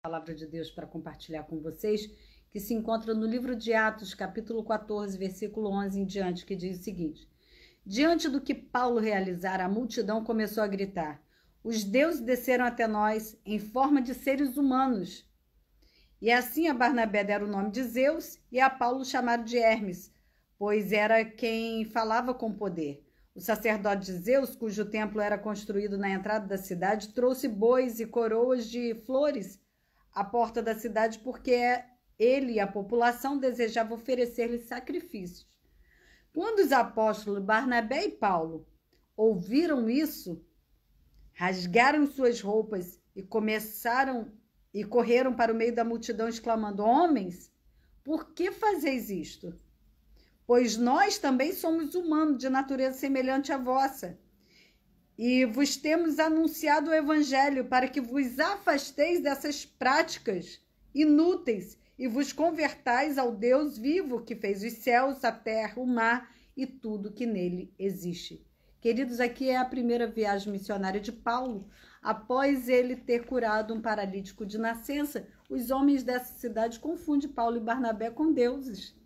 Palavra de Deus para compartilhar com vocês, que se encontra no livro de Atos, capítulo 14, versículo 11 em diante, que diz o seguinte: diante do que Paulo realizara, a multidão começou a gritar: os deuses desceram até nós em forma de seres humanos. E assim a Barnabé deram o nome de Zeus e a Paulo chamaram de Hermes, pois era quem falava com poder. O sacerdote de Zeus, cujo templo era construído na entrada da cidade, trouxe bois e coroas de flores à porta da cidade, porque ele e a população desejavam oferecer-lhe sacrifícios. Quando os apóstolos Barnabé e Paulo ouviram isso, rasgaram suas roupas e correram para o meio da multidão, exclamando: homens, por que fazeis isto? Pois nós também somos humanos, de natureza semelhante à vossa, e vos temos anunciado o evangelho para que vos afasteis dessas práticas inúteis e vos convertais ao Deus vivo, que fez os céus, a terra, o mar e tudo que nele existe. Queridos, aqui é a primeira viagem missionária de Paulo. Após ele ter curado um paralítico de nascença, os homens dessa cidade confundem Paulo e Barnabé com deuses.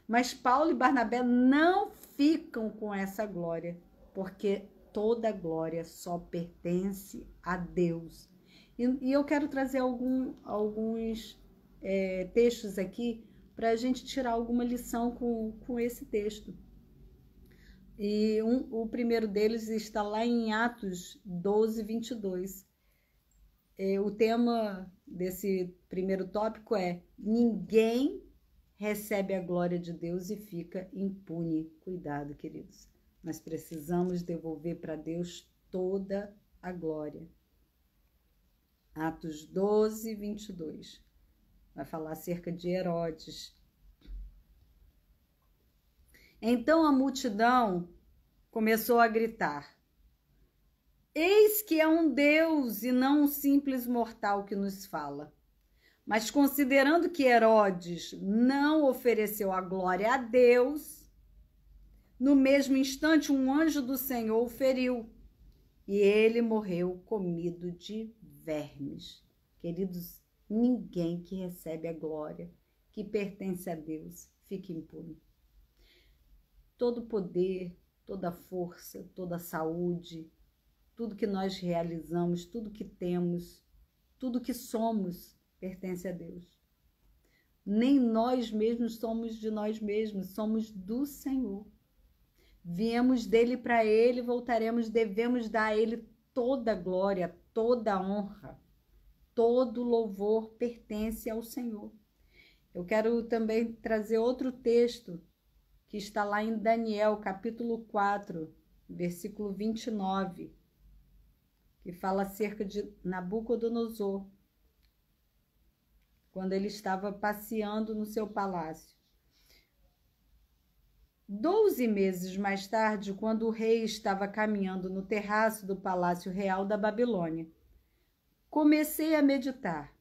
Mas Paulo e Barnabé não ficam com essa glória, porque toda glória só pertence a Deus. E eu quero trazer alguns textos aqui para a gente tirar alguma lição com esse texto. E o primeiro deles está lá em Atos 12, 22. O tema desse primeiro tópico é: ninguém recebe a glória de Deus e fica impune. Cuidado, queridos. Nós precisamos devolver para Deus toda a glória. Atos 12, 22. Vai falar acerca de Herodes. Então a multidão começou a gritar: eis que é um Deus e não um simples mortal que nos fala. Mas considerando que Herodes não ofereceu a glória a Deus, no mesmo instante um anjo do Senhor o feriu e ele morreu comido de vermes. Queridos, ninguém que recebe a glória que pertence a Deus fica impune. Todo poder, toda força, toda saúde, tudo que nós realizamos, tudo que temos, tudo que somos, pertence a Deus. Nem nós mesmos somos de nós mesmos, somos do Senhor. Viemos dele para ele, voltaremos, devemos dar a ele toda a glória, toda a honra, todo louvor pertence ao Senhor. Eu quero também trazer outro texto que está lá em Daniel, capítulo 4, versículo 29, que fala acerca de Nabucodonosor, quando ele estava passeando no seu palácio. 12 meses mais tarde, quando o rei estava caminhando no terraço do Palácio Real da Babilônia, comecei a meditar.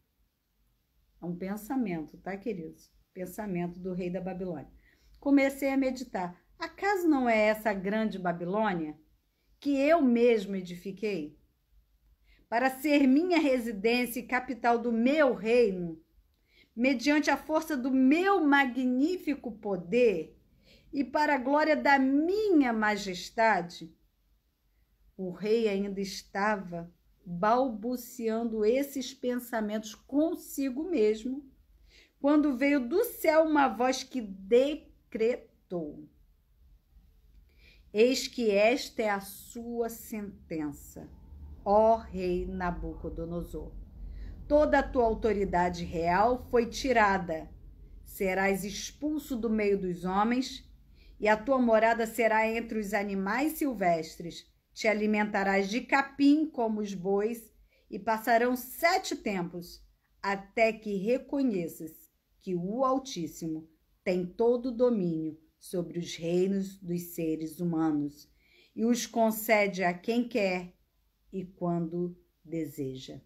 É um pensamento, tá, queridos? Pensamento do rei da Babilônia. Comecei a meditar: acaso não é essa a grande Babilônia que eu mesmo edifiquei para ser minha residência e capital do meu reino, mediante a força do meu magnífico poder e para a glória da minha majestade? O rei ainda estava balbuciando esses pensamentos consigo mesmo, quando veio do céu uma voz que decretou: eis que esta é a sua sentença, ó rei Nabucodonosor. Toda a tua autoridade real foi tirada. Serás expulso do meio dos homens, e a tua morada será entre os animais silvestres. Te alimentarás de capim como os bois, e passarão 7 tempos, até que reconheças que o Altíssimo tem todo o domínio sobre os reinos dos seres humanos, e os concede a quem quer e quando deseja.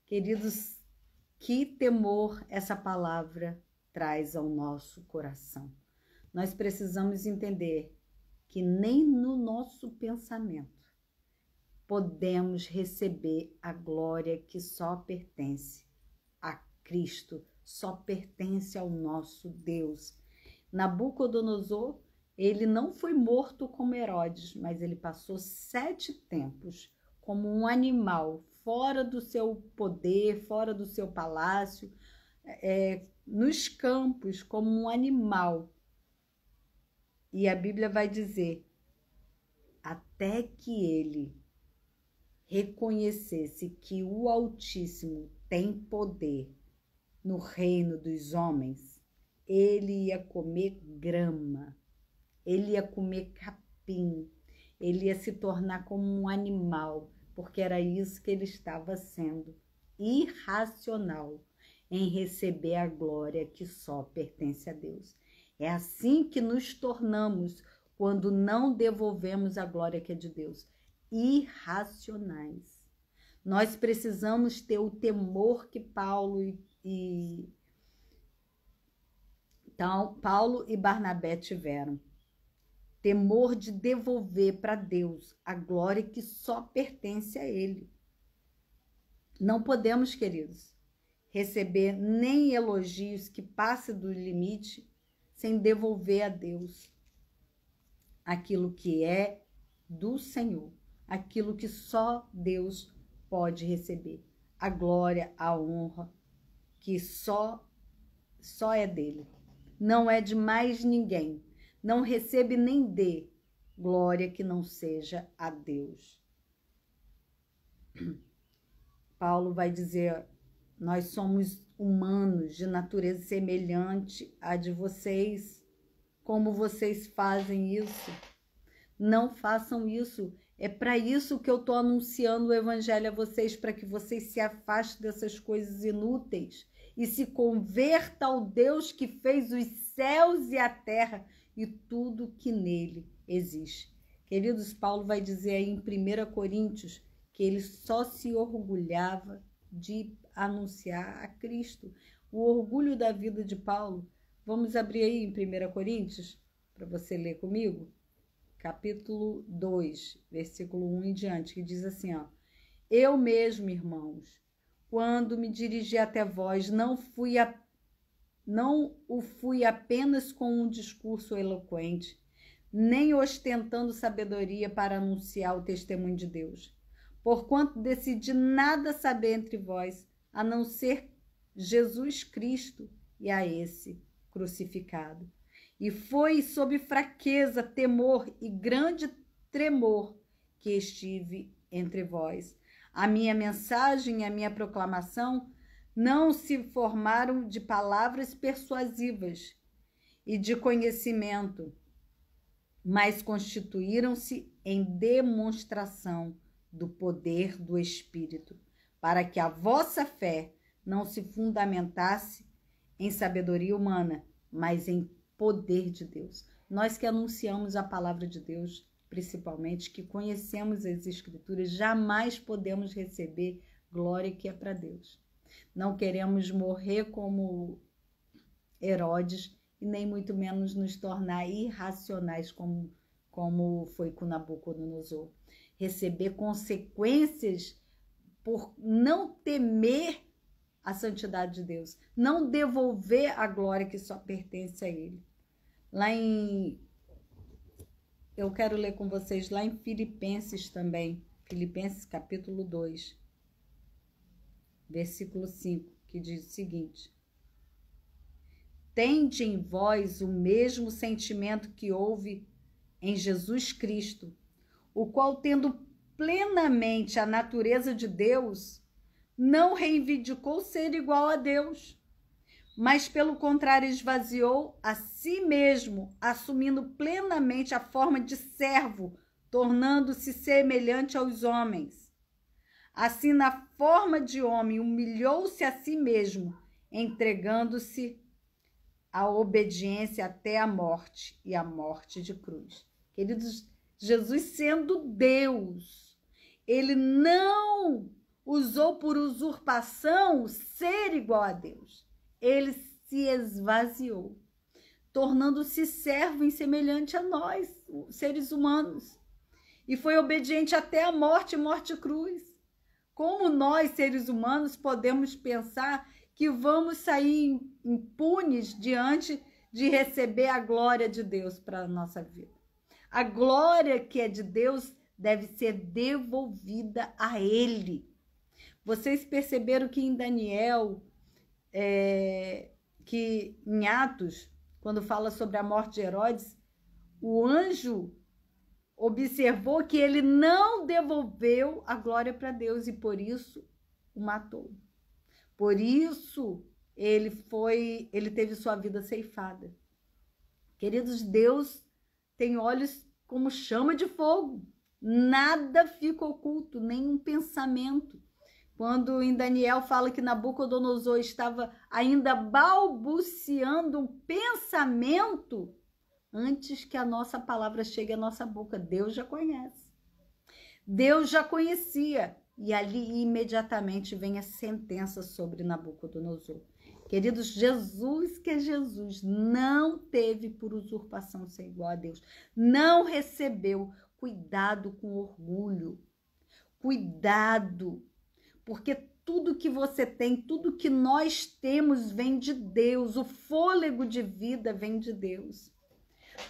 Queridos, que temor essa palavra traz ao nosso coração. Nós precisamos entender que nem no nosso pensamento podemos receber a glória que só pertence a Cristo, só pertence ao nosso Deus. Nabucodonosor, ele não foi morto como Herodes, mas ele passou 7 tempos como um animal, fora do seu poder, fora do seu palácio, nos campos, como um animal. E a Bíblia vai dizer, até que ele reconhecesse que o Altíssimo tem poder no reino dos homens, ele ia comer grama, ele ia comer capim, ele ia se tornar como um animal, porque era isso que ele estava sendo, irracional em receber a glória que só pertence a Deus. É assim que nos tornamos quando não devolvemos a glória que é de Deus, irracionais. Nós precisamos ter o temor que Paulo e Barnabé tiveram. Temor de devolver para Deus a glória que só pertence a Ele. Não podemos, queridos, receber nem elogios que passem do limite sem devolver a Deus aquilo que é do Senhor, aquilo que só Deus pode receber, a glória, a honra, que só é dele, não é de mais ninguém, não recebe nem dê glória que não seja a Deus. Paulo vai dizer, nós somos humanos de natureza semelhante à de vocês. Como vocês fazem isso? Não façam isso. É para isso que eu estou anunciando o evangelho a vocês, para que vocês se afastem dessas coisas inúteis e se convertam ao Deus que fez os céus e a terra e tudo que nele existe. Queridos, Paulo vai dizer aí em 1 Coríntios que ele só se orgulhava de anunciar a Cristo. O orgulho da vida de Paulo. Vamos abrir aí em 1 Coríntios, para você ler comigo, capítulo 2, versículo 1 em diante, que diz assim, ó: eu mesmo, irmãos, quando me dirigi até vós, não o fui apenas com um discurso eloquente, nem ostentando sabedoria para anunciar o testemunho de Deus, porquanto decidi nada saber entre vós, a não ser Jesus Cristo e a esse crucificado. E foi sob fraqueza, temor e grande tremor que estive entre vós. A minha mensagem e a minha proclamação não se formaram de palavras persuasivas e de conhecimento, mas constituíram-se em demonstração do poder do Espírito, para que a vossa fé não se fundamentasse em sabedoria humana, mas em poder de Deus. Nós que anunciamos a palavra de Deus, principalmente, que conhecemos as Escrituras, jamais podemos receber glória que é para Deus. Não queremos morrer como Herodes e nem muito menos nos tornar irracionais como foi com Nabucodonosor. Receber consequências por não temer a santidade de Deus, não devolver a glória que só pertence a Ele. Eu quero ler com vocês lá em Filipenses também, Filipenses capítulo 2, versículo 5, que diz o seguinte: tende em vós o mesmo sentimento que houve em Jesus Cristo, o qual, tendo plenamente a natureza de Deus, não reivindicou ser igual a Deus, mas pelo contrário esvaziou a si mesmo, assumindo plenamente a forma de servo, tornando-se semelhante aos homens. Assim, na forma de homem, humilhou-se a si mesmo, entregando-se à obediência até a morte, e a morte de cruz. Queridos, Jesus sendo Deus, ele não usou por usurpação ser igual a Deus. Ele se esvaziou, tornando-se servo semelhante a nós, seres humanos. e foi obediente até a morte, morte cruz. Como nós, seres humanos, podemos pensar que vamos sair impunes diante de receber a glória de Deus para a nossa vida? A glória que é de Deus deve ser devolvida a Ele. Vocês perceberam que em Daniel, que em Atos, quando fala sobre a morte de Herodes, o anjo observou que ele não devolveu a glória para Deus e por isso o matou. Por isso ele teve sua vida ceifada. Queridos, Deus tem olhos como chama de fogo. Nada fica oculto, nenhum pensamento. Quando em Daniel fala que Nabucodonosor estava ainda balbuciando um pensamento, antes que a nossa palavra chegue à nossa boca, Deus já conhece. Deus já conhecia. E ali imediatamente vem a sentença sobre Nabucodonosor. Queridos, Jesus, que é Jesus, não teve por usurpação ser igual a Deus. Não recebeu. Cuidado com orgulho. Cuidado. Porque tudo que você tem, tudo que nós temos vem de Deus. O fôlego de vida vem de Deus.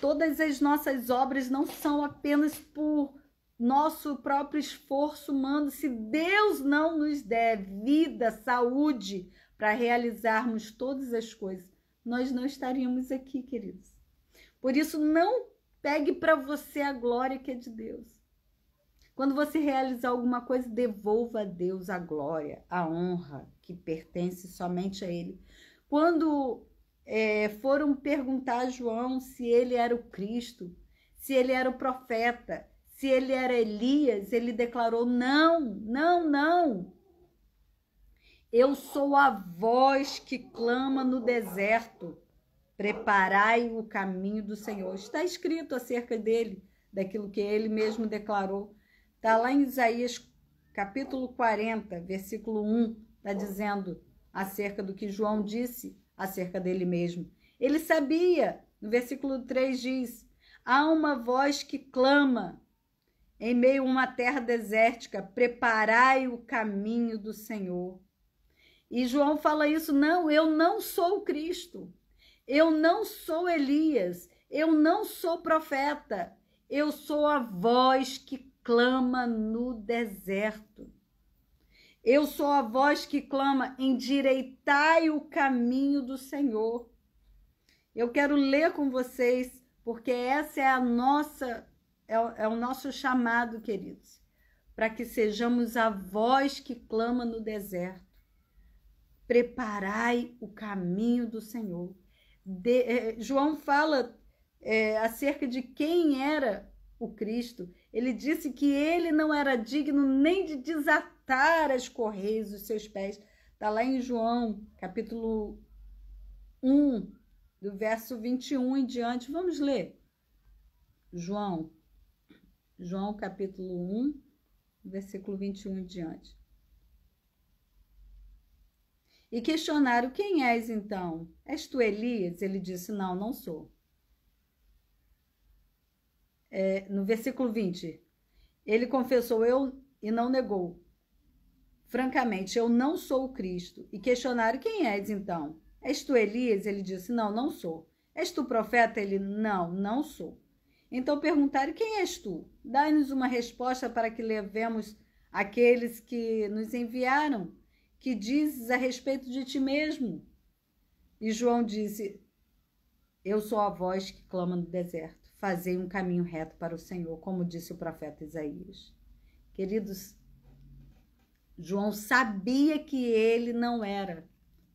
Todas as nossas obras não são apenas por nosso próprio esforço humano. Se Deus não nos der vida, saúde, para realizarmos todas as coisas, nós não estaríamos aqui, queridos. Por isso, não pegue para você a glória que é de Deus. Quando você realizar alguma coisa, devolva a Deus a glória, a honra que pertence somente a Ele. Quando foram perguntar a João se ele era o Cristo, se ele era o profeta, se ele era Elias, ele declarou: não, não, não. Eu sou a voz que clama no deserto. Preparai o caminho do Senhor. Está escrito acerca dele, daquilo que ele mesmo declarou. Está lá em Isaías capítulo 40, versículo 1, está dizendo acerca do que João disse acerca dele mesmo. Ele sabia, no versículo 3 diz: há uma voz que clama em meio a uma terra desértica, preparai o caminho do Senhor. E João fala isso: não, eu não sou o Cristo, eu não sou Elias, eu não sou profeta, eu sou a voz que clama no deserto. Eu sou a voz que clama: endireitai o caminho do Senhor. Eu quero ler com vocês, porque essa é o nosso chamado, queridos, para que sejamos a voz que clama no deserto. Preparai o caminho do Senhor. João fala acerca de quem era o Cristo. Ele disse que ele não era digno nem de desatar as correias dos seus pés. Está lá em João, capítulo 1, do verso 21 em diante. Vamos ler. João, capítulo 1, versículo 21 em diante. E questionaram: quem és então? És tu Elias? Ele disse: não, não sou. No versículo 20, ele confessou e não negou. Francamente, eu não sou o Cristo. E questionaram: quem és então? És tu Elias? Ele disse: não, não sou. És tu profeta? Ele: não, não sou. Então perguntaram: quem és tu? Dai-nos uma resposta para que levemos aqueles que nos enviaram. Que dizes a respeito de ti mesmo? E João disse: eu sou a voz que clama no deserto. Fazei um caminho reto para o Senhor, como disse o profeta Isaías. Queridos, João sabia que ele não era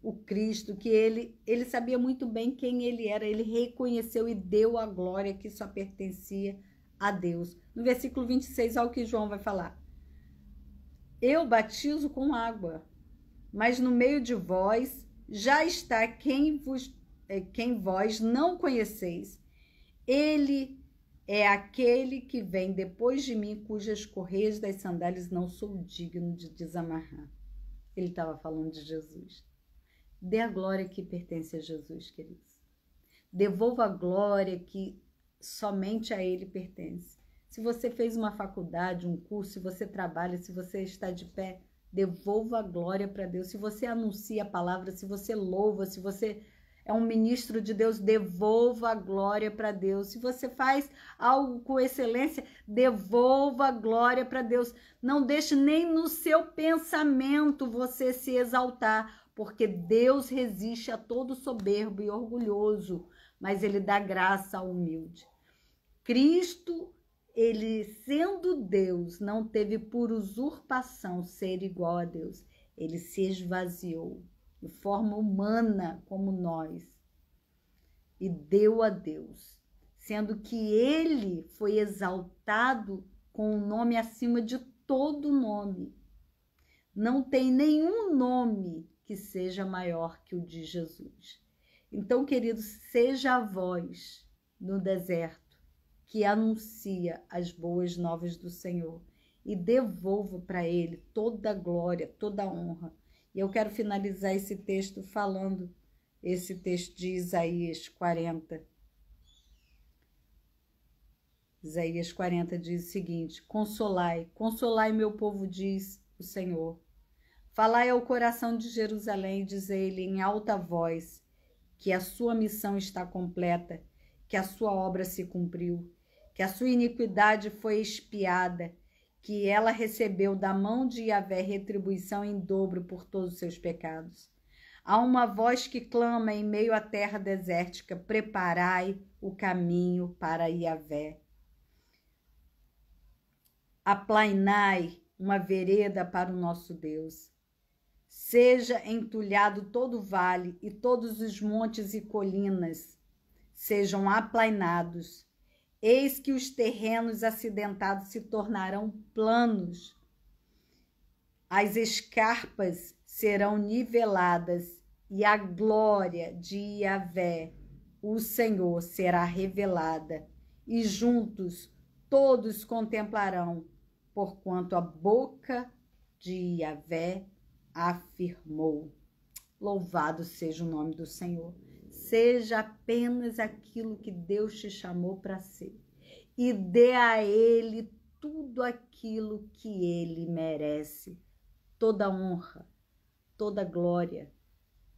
o Cristo, que ele sabia muito bem quem ele era. Ele reconheceu e deu a glória que só pertencia a Deus. No versículo 26, olha o que João vai falar: eu batizo com água, mas no meio de vós já está quem vós não conheceis. Ele é aquele que vem depois de mim, cujas correias das sandálias não sou digno de desamarrar. Ele estava falando de Jesus. Dê a glória que pertence a Jesus, queridos. Devolva a glória que somente a Ele pertence. Se você fez uma faculdade, um curso, se você trabalha, se você está de pé, devolva a glória para Deus. Se você anuncia a palavra, se você louva, se você é um ministro de Deus, devolva a glória para Deus. Se você faz algo com excelência, devolva a glória para Deus. Não deixe nem no seu pensamento você se exaltar, porque Deus resiste a todo soberbo e orgulhoso, mas ele dá graça ao humilde. Cristo, ele sendo Deus, não teve por usurpação ser igual a Deus. Ele se esvaziou de forma humana como nós e deu a Deus, sendo que ele foi exaltado com o nome acima de todo nome. Não tem nenhum nome que seja maior que o de Jesus. Então, queridos, seja a voz no deserto que anuncia as boas novas do Senhor e devolva para ele toda a glória, toda a honra. E eu quero finalizar esse texto falando esse texto de Isaías 40. Isaías 40 diz o seguinte: consolai, consolai meu povo, diz o Senhor. Falai ao coração de Jerusalém e dizei-lhe em alta voz que a sua missão está completa, que a sua obra se cumpriu, que a sua iniquidade foi expiada, que ela recebeu da mão de Yahvé retribuição em dobro por todos os seus pecados. Há uma voz que clama em meio à terra desértica: preparai o caminho para Yahvé. Aplainai uma vereda para o nosso Deus. Seja entulhado todo o vale e todos os montes e colinas sejam aplainados. Eis que os terrenos acidentados se tornarão planos. As escarpas serão niveladas e a glória de Yahvé, o Senhor, será revelada. E juntos todos contemplarão, porquanto a boca de Yahvé afirmou. Louvado seja o nome do Senhor. Seja apenas aquilo que Deus te chamou para ser e dê a Ele tudo aquilo que Ele merece. Toda honra, toda glória,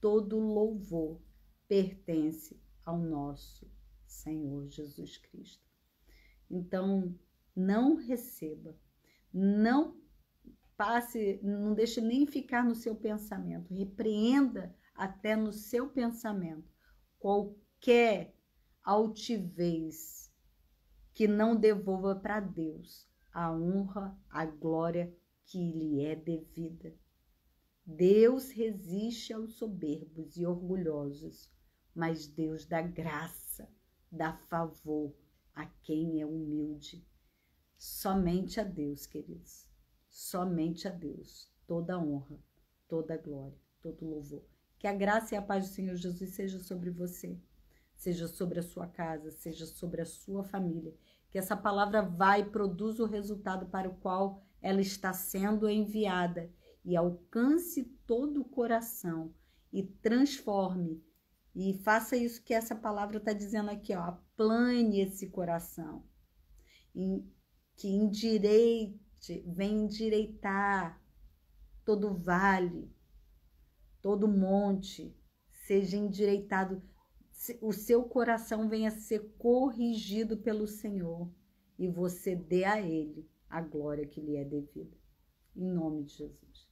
todo louvor pertence ao nosso Senhor Jesus Cristo. Então, não receba, não passe, não deixe nem ficar no seu pensamento, repreenda até no seu pensamento qualquer altivez que não devolva para Deus a honra, a glória que lhe é devida. Deus resiste aos soberbos e orgulhosos, mas Deus dá graça, dá favor a quem é humilde. Somente a Deus, queridos, somente a Deus, toda honra, toda glória, todo louvor. Que a graça e a paz do Senhor Jesus seja sobre você, seja sobre a sua casa, seja sobre a sua família. Que essa palavra vá e produza o resultado para o qual ela está sendo enviada e alcance todo o coração e transforme e faça isso que essa palavra está dizendo aqui, ó, aplane esse coração, que endireite, venha endireitar todo vale, todo monte, seja endireitado, o seu coração venha ser corrigido pelo Senhor e você dê a Ele a glória que lhe é devida. Em nome de Jesus.